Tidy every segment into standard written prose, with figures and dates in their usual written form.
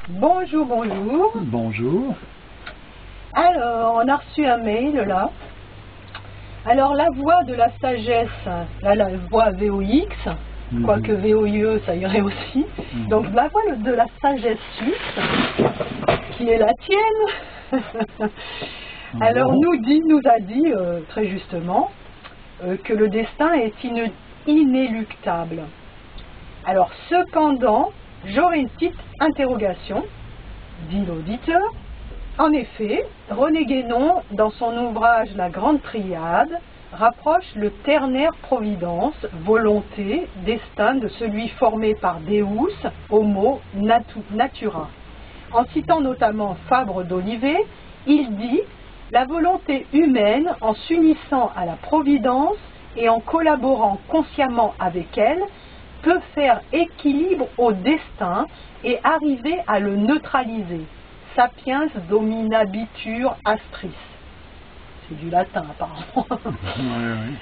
Bonjour, bonjour. Bonjour. Alors, on a reçu un mail là. Alors, la voix de la sagesse, là, la voix VOX, quoique VOIE, ça irait aussi. Donc, la voix de la sagesse suisse, qui est la tienne, alors nous a dit très justement que le destin est inéluctable. Alors, cependant, j'aurais une petite interrogation, dit l'auditeur. En effet, René Guénon, dans son ouvrage La Grande Triade, rapproche le ternaire providence, volonté, destin de celui formé par Deus, Homo, Natura. En citant notamment Fabre d'Olivet, il dit « La volonté humaine, en s'unissant à la providence et en collaborant consciemment avec elle, peut faire équilibre au destin et arriver à le neutraliser. Sapiens dominabitur astris. » C'est du latin apparemment. Oui.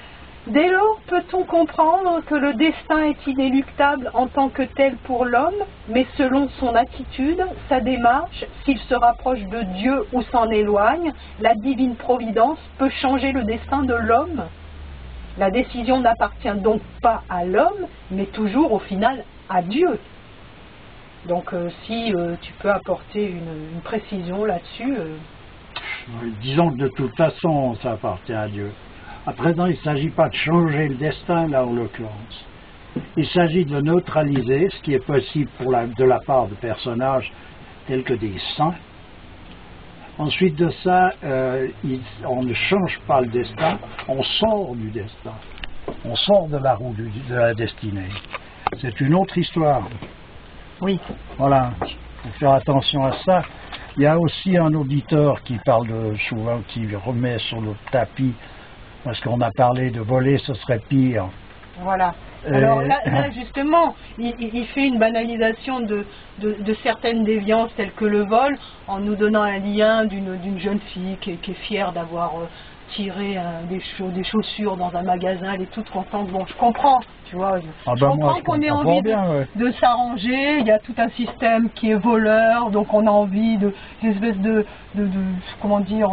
Dès lors, peut-on comprendre que le destin est inéluctable en tant que tel pour l'homme, mais selon son attitude, sa démarche, s'il se rapproche de Dieu ou s'en éloigne, la divine providence peut changer le destin de l'homme? La décision n'appartient donc pas à l'homme, mais toujours au final à Dieu. Donc si tu peux apporter une précision là-dessus. Oui, disons que de toute façon, ça appartient à Dieu. À présent, il ne s'agit pas de changer le destin, là, en l'occurrence. Il s'agit de neutraliser ce qui est possible de la part de personnages tels que des saints. Ensuite de ça, on ne change pas le destin, on sort du destin. On sort de la roue de la destinée. C'est une autre histoire. Oui. Voilà, il faut faire attention à ça. Il y a aussi un auditeur qui parle souvent, qui remet sur le tapis, parce qu'on a parlé de voler, ce serait pire. Voilà. Alors là justement, il fait une banalisation de certaines déviances telles que le vol, en nous donnant un lien d'une jeune fille qui est fière d'avoir tiré des chaussures dans un magasin, elle est toute contente. Bon, je comprends, tu vois, je comprends qu'on ait envie de s'arranger, il y a tout un système qui est voleur, donc on a envie d'espèce de comment dire,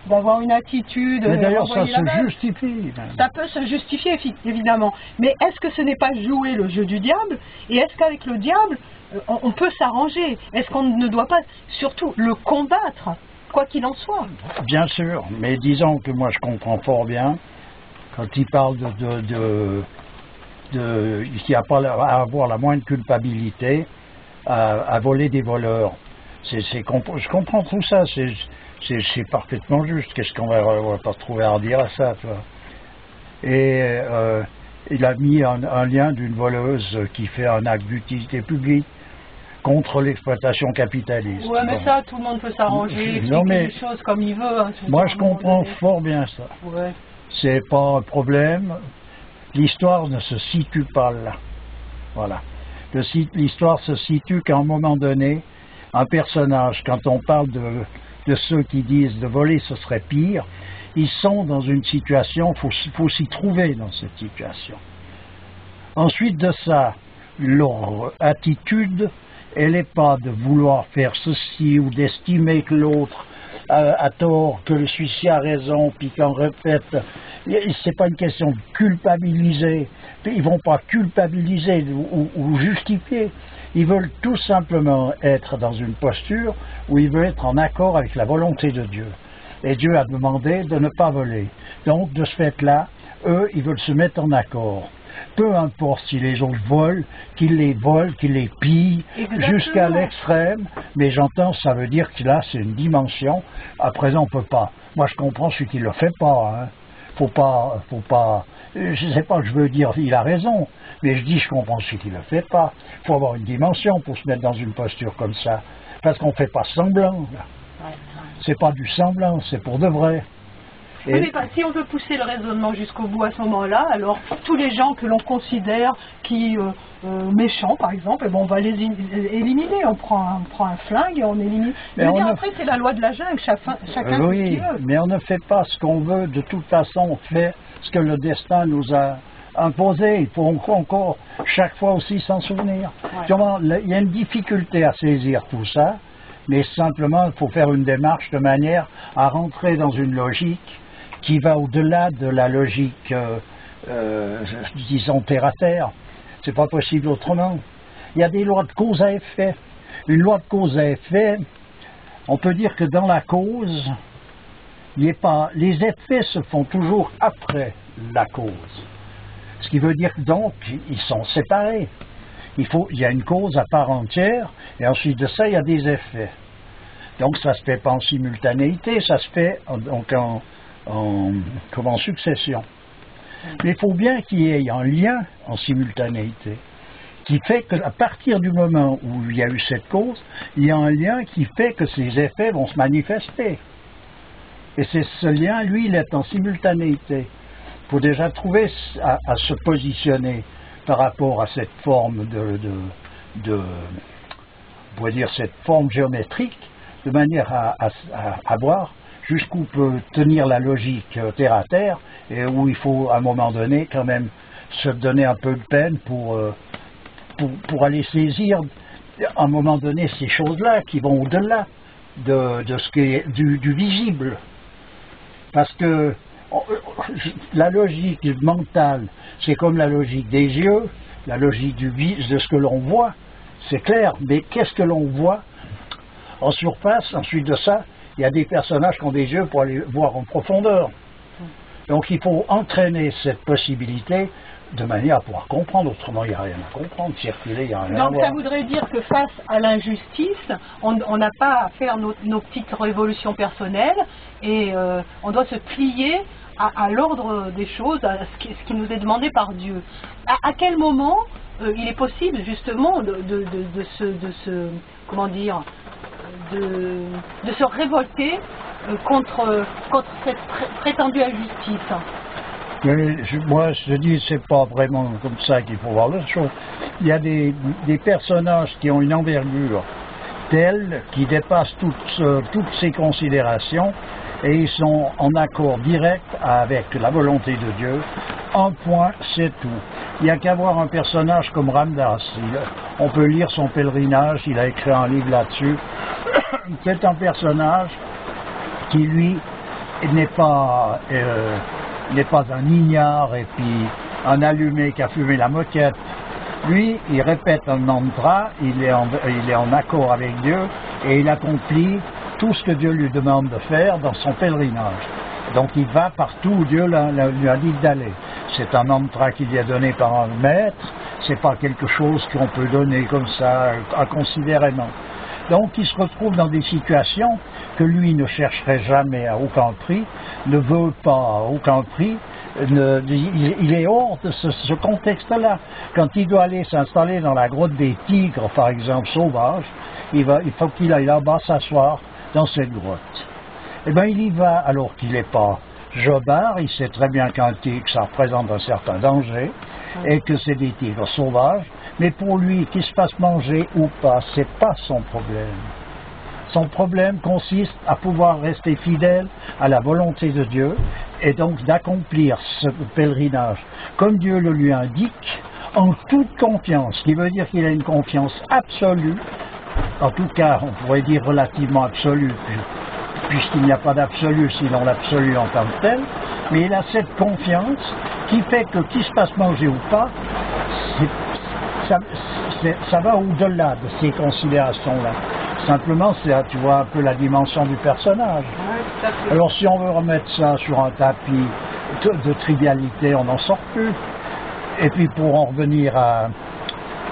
d'avoir une attitude. Mais d'ailleurs, ça se justifie. Ça peut se justifier, évidemment. Mais est-ce que ce n'est pas jouer le jeu du diable? Et est-ce qu'avec le diable, on peut s'arranger? Est-ce qu'on ne doit pas surtout le combattre, quoi qu'il en soit? Bien sûr, mais disons que moi je comprends fort bien, quand il parle qu'il n'y a pas à avoir la moindre culpabilité à voler des voleurs. Je comprends tout ça, c'est parfaitement juste. Qu'est-ce qu'on va pas trouver à dire à ça, toi? Et il a mis un lien d'une voleuse qui fait un acte d'utilité publique contre l'exploitation capitaliste. Ouais, mais ça, tout le monde peut s'arranger, expliquer les choses comme il veut. Hein, moi, je comprends fort bien ça. Ouais. C'est pas un problème. L'histoire ne se situe pas là. Voilà. L'histoire se situe qu'à un moment donné, un personnage, quand on parle de ceux qui disent de voler ce serait pire, ils sont dans une situation, faut s'y trouver dans cette situation. Ensuite de ça, leur attitude, elle n'est pas de vouloir faire ceci ou d'estimer que l'autre a tort, que celui-ci a raison, puis qu'on répète. C'est pas une question de culpabiliser. Ils vont pas culpabiliser ou justifier. Ils veulent tout simplement être dans une posture où ils veulent être en accord avec la volonté de Dieu. Et Dieu a demandé de ne pas voler. Donc, de ce fait-là, eux, ils veulent se mettre en accord. Peu importe si les autres volent, qu'ils les pillent, jusqu'à l'extrême, mais j'entends, ça veut dire que là, c'est une dimension. À présent, on peut pas. Moi, je comprends celui qui le fait pas. Hein. Faut pas. Je sais pas que je veux dire, il a raison, mais je dis, je comprends celui qui le fait pas. Faut avoir une dimension pour se mettre dans une posture comme ça, parce qu'on fait pas semblant. C'est pas du semblant, c'est pour de vrai. Oui, mais si on veut pousser le raisonnement jusqu'au bout à ce moment-là, alors tous les gens que l'on considère qui méchants, par exemple, on va les éliminer. On prend un flingue et on élimine. Mais après, c'est la loi de la jungle, chacun fait ce qu'il veut. Mais on ne fait pas ce qu'on veut. De toute façon, on fait ce que le destin nous a imposé, il faut encore chaque fois aussi s'en souvenir. Ouais. Il y a une difficulté à saisir tout ça, mais simplement il faut faire une démarche de manière à rentrer dans une logique qui va au-delà de la logique, disons, terre à terre. C'est pas possible autrement. Il y a des lois de cause à effet. Une loi de cause à effet, on peut dire que dans la cause, les effets se font toujours après la cause. Ce qui veut dire que donc, ils sont séparés. Il y a une cause à part entière, et ensuite de ça, il y a des effets. Donc ça ne se fait pas en simultanéité, ça se fait en succession. Mais il faut bien qu'il y ait un lien en simultanéité, qui fait qu'à partir du moment où il y a eu cette cause, il y a un lien qui fait que ces effets vont se manifester. Et c'est ce lien, lui, il est en simultanéité. Il faut déjà trouver à se positionner par rapport à cette forme on pourrait dire cette forme géométrique, de manière à voir jusqu'où peut tenir la logique terre à terre, et où il faut à un moment donné quand même se donner un peu de peine pour aller saisir à un moment donné ces choses-là qui vont au-delà de ce qui est du visible. Parce que la logique mentale, c'est comme la logique des yeux, la logique de ce que l'on voit, c'est clair, mais qu'est-ce que l'on voit en surface? Ensuite de ça, il y a des personnages qui ont des yeux pour aller voir en profondeur. Donc il faut entraîner cette possibilité de manière à pouvoir comprendre, autrement il n'y a rien à comprendre, circuler, il n'y a rien à voir. Donc ça voudrait dire que face à l'injustice, on n'a pas à faire nos petites révolutions personnelles et on doit se plier à l'ordre des choses, à ce qui nous est demandé par Dieu. À quel moment il est possible justement de se révolter contre cette prétendue injustice? Mais moi, je dis, c'est pas vraiment comme ça qu'il faut voir la chose. Il y a des personnages qui ont une envergure telle qui dépassent toutes ces considérations et ils sont en accord direct avec la volonté de Dieu. Un point, c'est tout. Il n'y a qu'à voir un personnage comme Ramdas. On peut lire son pèlerinage, il a écrit un livre là-dessus. C'est un personnage qui, lui, n'est pas un ignare et puis un allumé qui a fumé la moquette. Lui, il répète un mantra, il est en accord avec Dieu et il accomplit tout ce que Dieu lui demande de faire dans son pèlerinage. Donc il va partout où Dieu lui a dit d'aller. C'est un mantra qu'il lui a donné par un maître, c'est pas quelque chose qu'on peut donner comme ça inconsidérément. Donc il se retrouve dans des situations que lui ne chercherait jamais à aucun prix, ne veut pas à aucun prix, il est hors de ce contexte-là. Quand il doit aller s'installer dans la grotte des tigres, par exemple, sauvages, il faut qu'il aille là-bas s'asseoir dans cette grotte. Eh bien, il y va alors qu'il n'est pas jobard, il sait très bien qu'un tigre, ça représente un certain danger, et que c'est des tigres sauvages, mais pour lui, qu'il se fasse manger ou pas, c'est pas son problème. Son problème consiste à pouvoir rester fidèle à la volonté de Dieu, et donc d'accomplir ce pèlerinage comme Dieu le lui indique, en toute confiance, ce qui veut dire qu'il a une confiance absolue, en tout cas, on pourrait dire relativement absolue, puisqu'il n'y a pas d'absolu, sinon l'absolu en tant que tel, mais il a cette confiance qui fait que qu'il se passe manger ou pas, ça va au-delà de ces considérations-là. Simplement, tu vois un peu la dimension du personnage. Alors si on veut remettre ça sur un tapis de trivialité, on n'en sort plus. Et puis pour en revenir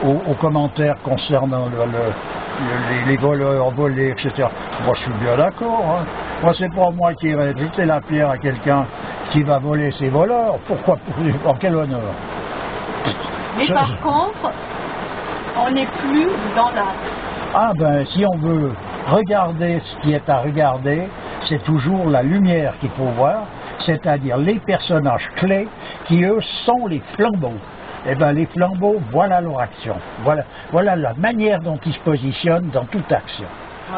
aux commentaires concernant les voleurs, volés, etc. Moi je suis bien d'accord. Hein. Moi c'est pas moi qui irai jeter la pierre à quelqu'un qui va voler ses voleurs. Pourquoi? En quel honneur? Mais par contre, on n'est plus dans la... Ah ben si on veut regarder ce qui est à regarder, c'est toujours la lumière qu'il faut voir, c'est-à-dire les personnages clés qui eux sont les flambeaux. Eh bien les flambeaux, voilà leur action, voilà la manière dont ils se positionnent dans toute action.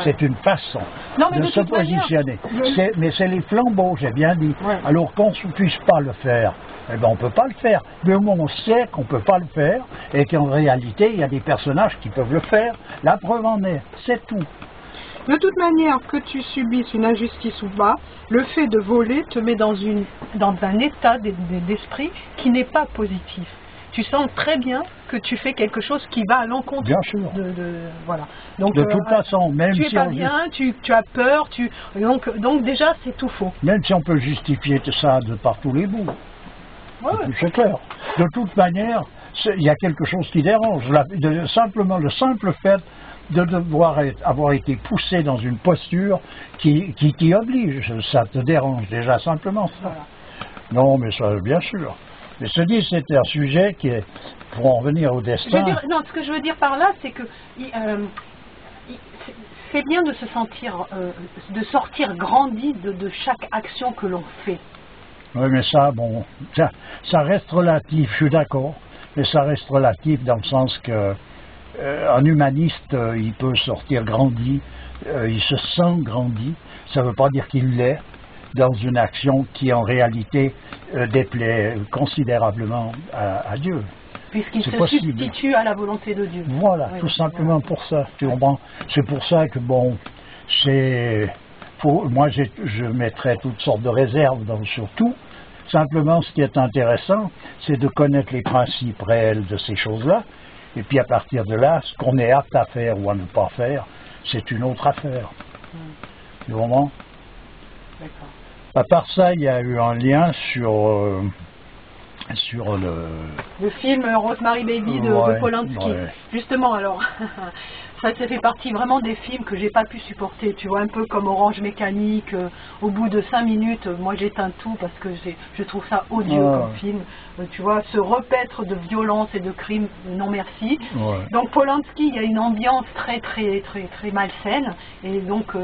C'est une façon de se positionner. Mais c'est les flambeaux, j'ai bien dit. Ouais. Alors qu'on ne puisse pas le faire, eh ben on ne peut pas le faire. Mais au moins on sait qu'on ne peut pas le faire et qu'en réalité, il y a des personnages qui peuvent le faire. La preuve en est, c'est tout. De toute manière, que tu subisses une injustice ou pas, le fait de voler te met dans un état d'esprit qui n'est pas positif. Tu sens très bien que tu fais quelque chose qui va à l'encontre voilà. Donc, de toute façon, même tu es si pas bien, tu as peur, donc déjà c'est tout faux. Même si on peut justifier ça de par tous les bouts, c'est clair. De toute manière, il y a quelque chose qui dérange. Simplement le simple fait de devoir avoir été poussé dans une posture qui t'y oblige, ça te dérange déjà simplement ça. Voilà. Non, mais ça, bien sûr. Mais se dit, c'est un sujet qui est, pour en venir au destin... ce que je veux dire par là, c'est que c'est bien de se sentir, de sortir grandi de chaque action que l'on fait. Oui, mais ça, bon, ça reste relatif, je suis d'accord, mais ça reste relatif dans le sens que un humaniste, il peut sortir grandi, il se sent grandi, ça ne veut pas dire qu'il l'est, dans une action qui en réalité déplaît considérablement à Dieu. Puisqu'il se substitue à la volonté de Dieu. Voilà, tout simplement pour ça. Tu comprends ? C'est pour ça que bon, moi je mettrais toutes sortes de réserves sur tout. Simplement, ce qui est intéressant, c'est de connaître les principes réels de ces choses-là. Et puis à partir de là, ce qu'on est apte à faire ou à ne pas faire, c'est une autre affaire. Tu comprends ? D'accord. À part ça, il y a eu un lien sur le film Rosemary Baby de Polanski. Ouais. Justement, alors, ça fait partie vraiment des films que j'ai pas pu supporter. Tu vois, un peu comme Orange Mécanique. Au bout de 5 minutes, moi j'éteins tout parce que je trouve ça odieux comme film. Tu vois, se repaître de violence et de crimes, non merci. Ouais. Donc Polanski, il y a une ambiance très malsaine et donc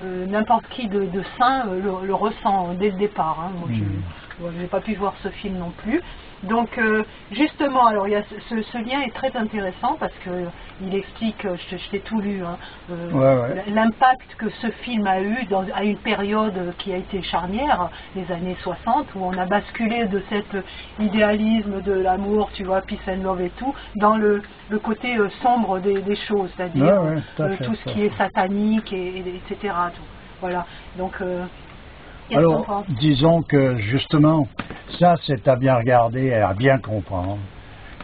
n'importe qui de sain le ressent dès le départ. Hein. Moi, je n'ai pas pu voir ce film non plus. Donc justement, alors il y a ce lien est très intéressant parce que il explique, je t'ai tout lu, hein, l'impact que ce film a eu à une période qui a été charnière, les années 60, où on a basculé de cet idéalisme de l'amour, tu vois, peace and love et tout, dans le côté sombre des choses, c'est-à-dire tout ce qui est satanique, etc. Tout. Voilà, donc... Alors, disons que justement, ça c'est à bien regarder et à bien comprendre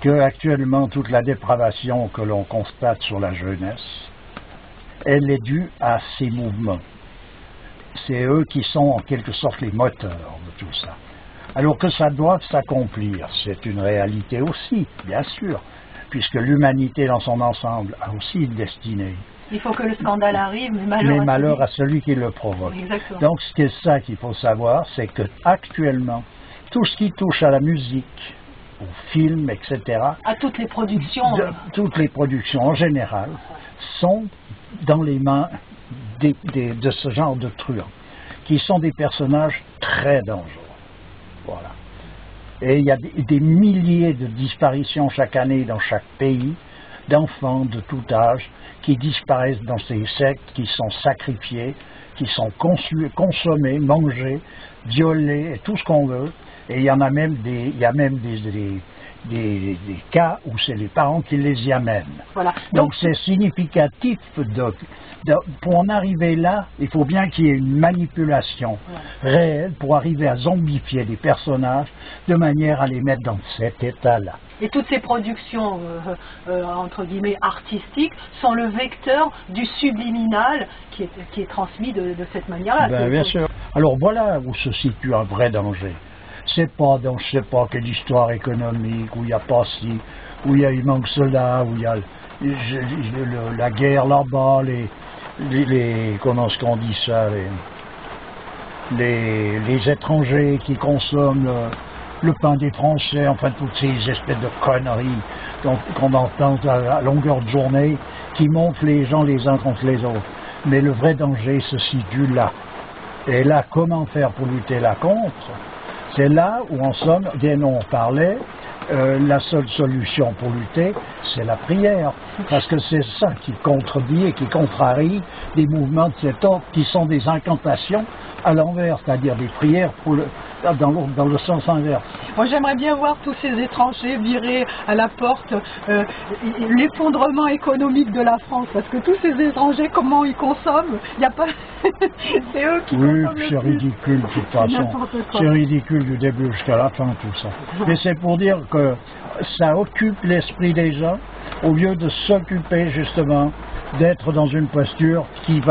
que actuellement toute la dépravation que l'on constate sur la jeunesse, elle est due à ces mouvements. C'est eux qui sont en quelque sorte les moteurs de tout ça. Alors que ça doit s'accomplir, c'est une réalité aussi, bien sûr, puisque l'humanité dans son ensemble a aussi une destinée. Il faut que le scandale arrive, mais malheur à celui qui le provoque. Exactement. Donc, c'est ça qu'il faut savoir, c'est que actuellement, tout ce qui touche à la musique, aux films, etc., à toutes les productions, toutes les productions en général, sont dans les mains de ce genre de truands, qui sont des personnages très dangereux. Voilà. Et il y a des milliers de disparitions chaque année dans chaque pays, d'enfants de tout âge qui disparaissent dans ces sectes, qui sont sacrifiés, qui sont consommés, mangés, violés, et tout ce qu'on veut. Et il y en a même des cas où c'est les parents qui les y amènent. Voilà. Donc c'est significatif. Pour en arriver là, il faut bien qu'il y ait une manipulation réelle pour arriver à zombifier des personnages de manière à les mettre dans cet état-là. Et toutes ces productions, entre guillemets, artistiques, sont le vecteur du subliminal qui est transmis de cette manière-là. Ben, bien sûr. Alors voilà où se situe un vrai danger. C'est pas dans, je sais pas, quelle histoire économique, où il n'y a pas ci, où il manque cela, où il y a la guerre là-bas, comment est-ce qu'on dit ça, les étrangers qui consomment le pain des Français, enfin toutes ces espèces de conneries qu'on entend à longueur de journée, qui montent les gens les uns contre les autres. Mais le vrai danger se situe là. Et là, comment faire pour lutter là contre? C'est là où, en somme, on parlait la seule solution pour lutter, c'est la prière. Parce que c'est ça qui contredit et qui contrarie des mouvements de cet ordre qui sont des incantations à l'envers, c'est-à-dire des prières dans le sens inverse. Moi, j'aimerais bien voir tous ces étrangers virer à la porte l'effondrement économique de la France, parce que tous ces étrangers, comment ils consomment, il n'y a pas... c'est eux qui consomment le c'est plus. ridicule de toute façon. C'est ridicule du début jusqu'à la fin, tout ça. Mais c'est pour dire que ça occupe l'esprit des gens, au lieu de s'occuper justement d'être dans une posture qui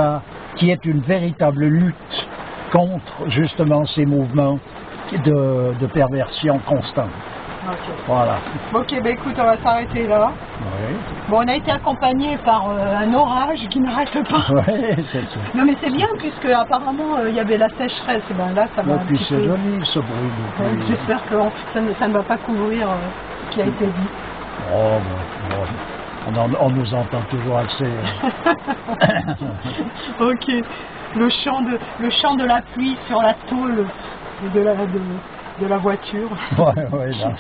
est une véritable lutte contre justement ces mouvements de perversion constante. Okay. Voilà. Ok, ben écoute, on va s'arrêter là. Oui. Bon, on a été accompagné par un orage qui n'arrête pas. Oui, c'est ça. Non, mais c'est bien, puisque apparemment il y avait la sécheresse. Et ben là, ça va. Et puis c'est joli ce bruit de pluie. J'espère que ça ne va pas couvrir ce qui a été dit. Oh, bon. On nous entend toujours assez. Ok. Le chant de la pluie sur la tôle de la voiture. Ouais, non,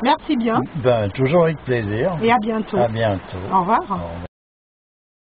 Merci bien. Ben, toujours avec plaisir. Et à bientôt. À bientôt. Au revoir. Au revoir.